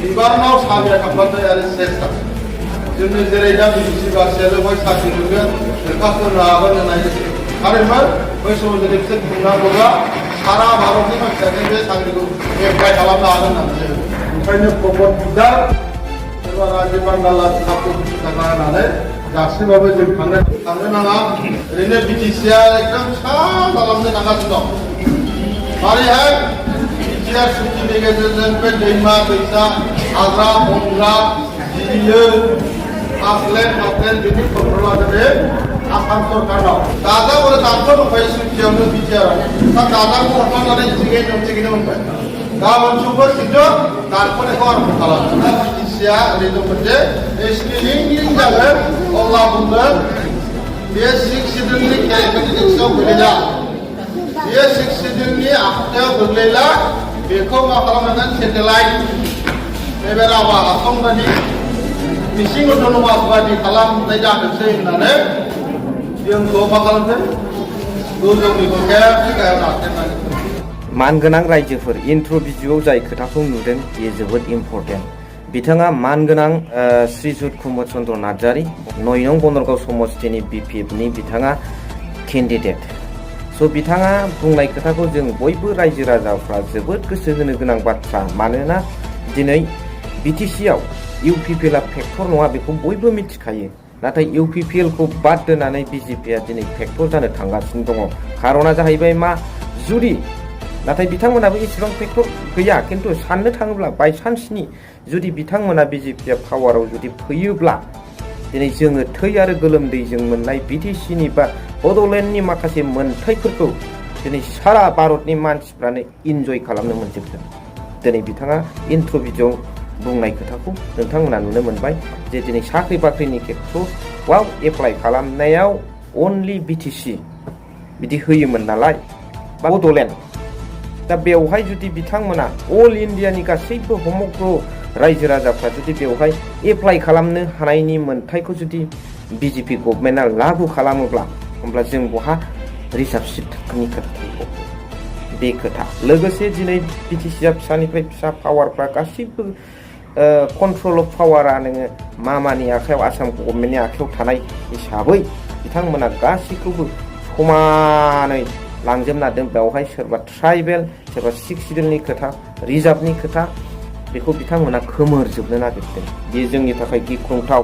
बिबारनाव साबिया खालामनाय आरो सेस्ता जोंनि जेरै दा बिसि बासियाल' बै साख्रि मोनगोन लेखाफोर हागोन होननाय थारैनो बै समाव जुदि बिसोर बुंनांगौब्ला सारा भारतनि मानसियानो बे साख्रिखौ एप्लाइ खालामनो हागोन होननानै ओंखायनो प्रबद बिदार सोरबा राजीब बांगाला खाबु थाखा होनानै दासिमबाबो जों थांनो नाङा ओरैनो बिटिसिआ एकदम फिसा खालामनो थांगासिनो दं मारैहाय बिटिआर सुक्तिनि गेजेरजों बे दैमा दैसा हाग्रा बंग्रा बिलो आसलेन बिदि कन्ट्रल लादों आसाम सरकारनाव दाजाबो दाथ' दंखायो सुक्तियावनो बिटिआर दा दाजाखौ हरनानै थिगैनो मोनबाय गाबोन सुबुर खिन्थु दानख'नायखौ आरम्भ खालामो दा बिटिसिआ ओरैनो मोनसे स्क्रिनिं जागोन अब्ला बुंगोन बे 6 सिडुलनि केरेक्टारिस्टिक्सआव गोलैला बे 6 सिडुलनि आखुथायाव गोग्लैला बेखौ मा खालामनांगोन सेटेलाइट बे राभा हासंबादि मिसिं अट'नमास बादि खालामनाय जाथोंसै होननानै जोंखौ मा खालामदों गोजौनि गाहायाव नारथेनानै मानगोनां रायजोफोर इन्ट्र' भिडिअ'आव जाय खोथाखौ नुदों बेयो जोबोद इम्परटेन्ट बिथाङा मानगोनां श्रीजुत कुमार चन्द्र नार्जारी 9 नं बनरगाव समस्तिनि बिपिएफनि बिथाङा केन्डिडेट स' बिथाङा बुंनाय खोथाखौ जों बयबो रायजो राजाफ्रा जोबोद गोसो होनो गोनां बाथ्रा मानोना दिनै बिटिसिआव इउपिपिएलआ फेक्टर नङा बेखौ बयबो मिथिखायो नाथाय इउपिपिएलखौ बाद दोननानै बिजेपिआ दिनै फेक्टर जानो थांगासिनो दङ खार'ना जाहैबाय मा जुदि नाथाय बिथांमोनाबो इसेबां फेक्टर गैया खिन्थु साननो थाङोब्ला बायसान्सनि जुदि बिथांमोना बिजेपिआ पावाराव जुदि फैयोब्ला दिनै जोङो थै आरो गोलोमदैजों मोननाय बिटिसिनि बा बड'लेण्डनि माखासे मोनथायफोरखौ दिनै सारा भारतनि मानसिफ्रानो इन्जय खालामनो मोनजोबगोन दिनै बिथाङा इन्ट्र' भिडिअ'आव बुंनाय खोथाखौ नोंथांमोना नुनो मोनबाय जे दिनै साख्रि बाख्रिनि खेथ्रआव एप्लाइ खालामनायाव अनलि बिटिसि बिदि होयोमोन नालाय बा बड'लेण्ड दा बेवहाय जुदि बिथांमोना अल इन्डियानि गासैबो समग्र रायजो राजाफ्रा जुदि बेवहाय एप्लाइ खालामनो हानायनि मोन्थायखौ जुदि बिजेपि गभर्नमेन्टआ लागु खालामोब्ला होमब्ला जों बहा रिजार्भ सिटनि खोथा थायो बे खोथा लोगोसे दिनै बिटिसिआ फिसानिफ्राय फिसा पावारफ्रा गासैबो कन्ट्रल अफ पावारा नोङो मामानि आखायाव आसाम गभर्नमेन्टनि आखायाव थानाय हिसाबै बिथांमोना गासैखौबो समानै लांजोबना दों बेवहाय सोरबा ट्राइबेल सोरबा 6 सिडुलनि खोथा रिजार्भनि खोथा बेखौ बिथांमोना खोमोरजोबनो नागिरदों बे जोंनि थाखाय गिख्रंथाव